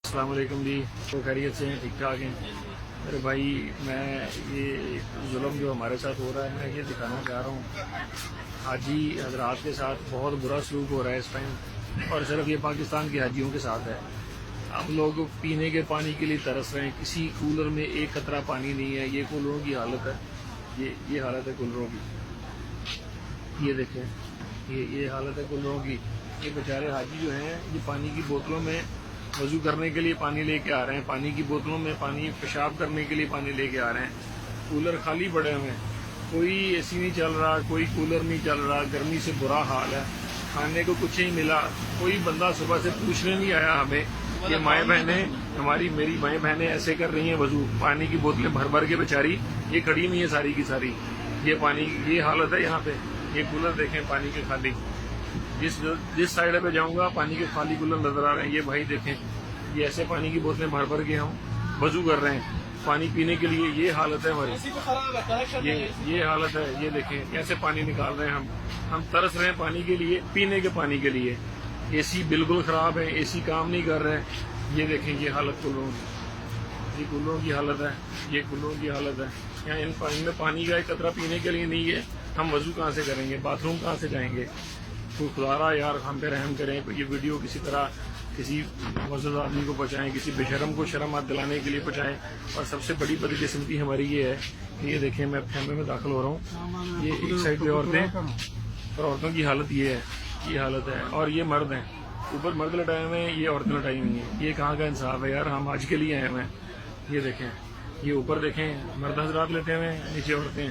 अस्सलाम वालेकुम जी। तो खैरियत से हैं, ठीक ठाक हैं मेरे भाई। मैं ये जुल्म जो हमारे साथ हो रहा है, मैं ये दिखाना चाह रहा हूँ। हाजी हजरात के साथ बहुत बुरा सलूक हो रहा है इस टाइम, और सिर्फ ये पाकिस्तान के हाजियों के साथ है। हम लोग पीने के पानी के लिए तरस रहे हैं, किसी कूलर में एक कतरा पानी नहीं है। ये कूलरों की हालत है, ये हालत है कूलरों की। ये देखें, ये हालत है कूलरों की। ये बेचारे हाजी जो हैं, ये पानी की बोतलों में वजू करने के लिए पानी लेके आ रहे हैं, पानी की बोतलों में पानी पेशाब करने के लिए पानी लेके आ रहे हैं। कूलर खाली पड़े हुए हैं, कोई एसी नहीं चल रहा, कोई कूलर नहीं चल रहा। गर्मी से बुरा हाल है, खाने को कुछ नहीं मिला। कोई बंदा सुबह से पूछने नहीं आया हमें। ये माएँ बहनें मेरी माएँ बहनें ऐसे कर रही हैं वजू, पानी की बोतलें भर भर के बेचारी ये खड़ी नहीं है सारी की सारी। ये पानी, ये हालत है यहाँ पे। ये कूलर देखें पानी के खाली, जिस साइड पे जाऊंगा पानी के खाली कूलर नजर आ रहे हैं। ये भाई देखें, ये ऐसे पानी की बोतलें भर भर के हम वजू कर रहे हैं पानी पीने के लिए। ये हालत है हमारी, ये हालत है। ये देखें कैसे पानी निकाल रहे हैं हम तरस रहे हैं पानी के लिए, पीने के पानी के लिए। एसी बिल्कुल खराब है, एसी काम नहीं कर रहे हैं। ये देखें, ये हालत कूलरों की, ये कूलरों की हालत है, ये कूलरों की हालत है। यहाँ इन पानी में पानी का एक कतरा पीने के लिए नहीं है। हम वजू कहाँ से करेंगे, बाथरूम कहाँ से जाएंगे। तो खुदारा यार हम पे रहम करें। ये वीडियो किसी तरह किसी मुअज़्ज़ज़ आदमी को पहुँचाएं, किसी बेशरम को शर्म दिलाने के लिए पहुँचाएं। और सबसे बड़ी बदकिस्मती हमारी ये है कि ये देखें, मैं कैमरे में दाखिल हो रहा हूँ। ये एक साइड पे औरतें, और औरतों की हालत ये है, ये हालत है। और ये मर्द हैं, ऊपर मर्द लटाए हुए हैं, ये औरतें लटाई हुई हैं। ये कहाँ का इंसाफ है यार, हम आज के लिए आए हुए हैं। ये देखें, ये ऊपर देखें मर्द हजरात लेटे हुए हैं, नीचे औरतें।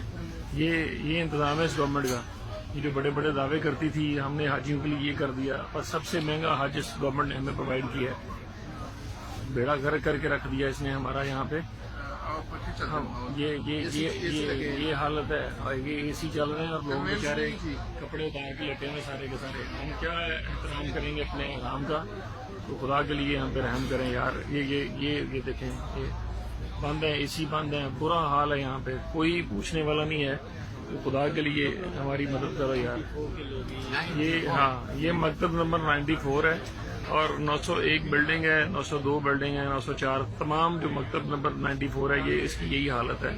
ये इंतज़ाम है इस गवर्नमेंट का। ये जो बड़े बड़े दावे करती थी हमने हाजियों के लिए ये कर दिया, और सबसे महंगा हज इस गवर्नमेंट ने हमें प्रोवाइड किया है। बेड़ा गर्क करके रख दिया इसने हमारा यहाँ पे। ये हालत है, और ये एसी चल रहे हैं और लोग बेचारे कपड़े उतार के लेटे हुए सारे के सारे। हम क्या एहतराम करेंगे अपने आराम का। तो खुदा के लिए हम पे रहम करें यार। ये देखें, ये बंद है, एसी बंद है, बुरा हाल है यहाँ पे, कोई पूछने वाला नहीं है। तो खुदा के लिए हमारी मदद करो यार। ये मकतब नंबर 94 है, और 901 बिल्डिंग है, 902 बिल्डिंग है, 904 तमाम जो मकतब नंबर 94 है, ये इसकी यही हालत है।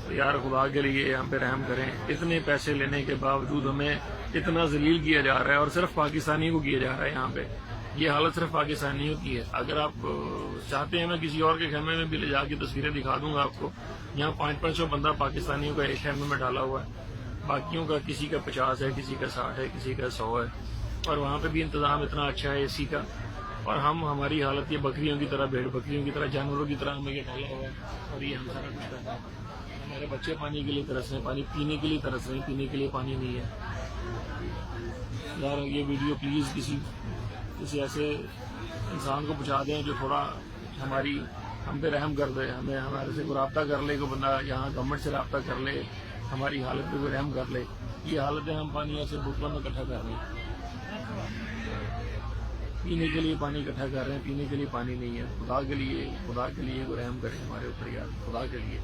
तो यार खुदा के लिए हम पे रहम करें। इतने पैसे लेने के बावजूद हमें इतना जलील किया जा रहा है, और सिर्फ पाकिस्तानी को किया जा रहा है यहाँ पे। ये हालत सिर्फ पाकिस्तानियों की है। अगर आप चाहते हैं मैं किसी और के खेमे में भी ले जाके तस्वीरें दिखा दूंगा आपको। यहाँ 500 बंदा पाकिस्तानियों का एक खेमे में डाला हुआ है, बाकियों का किसी का 50 है, किसी का 60 है, किसी का 100 है। और वहाँ पे भी इंतजाम इतना अच्छा है एसी का। और हमारी हालत ये बकरियों की तरह, भेड़ बकरियों की तरह, जानवरों की तरह हमें ये डाला हुआ है, और ये हम सारा कुछ कर रहे हैं। हमारे बच्चे पानी के लिए तरस रहे हैं, पानी पीने के लिए तरस रहे हैं, पीने के लिए पानी नहीं है यार। ये वीडियो प्लीज़ किसी ऐसे इंसान को पहुँचा दें जो थोड़ा हम पे रहम कर दे, हमारे से कोई रब्ता कर ले, कोई बंदा यहाँ गवर्नमेंट से रब्ता कर ले, हमारी हालत पे कोई रहम कर ले। ये हालत है, हम पानी ऐसे बोतलों में इकट्ठा कर रहे हैं, पीने के लिए पानी इकट्ठा कर रहे हैं, पीने के लिए पानी नहीं है। खुदा के लिए कोई रहम करे हमारे ऊपर यार, खुदा के लिए।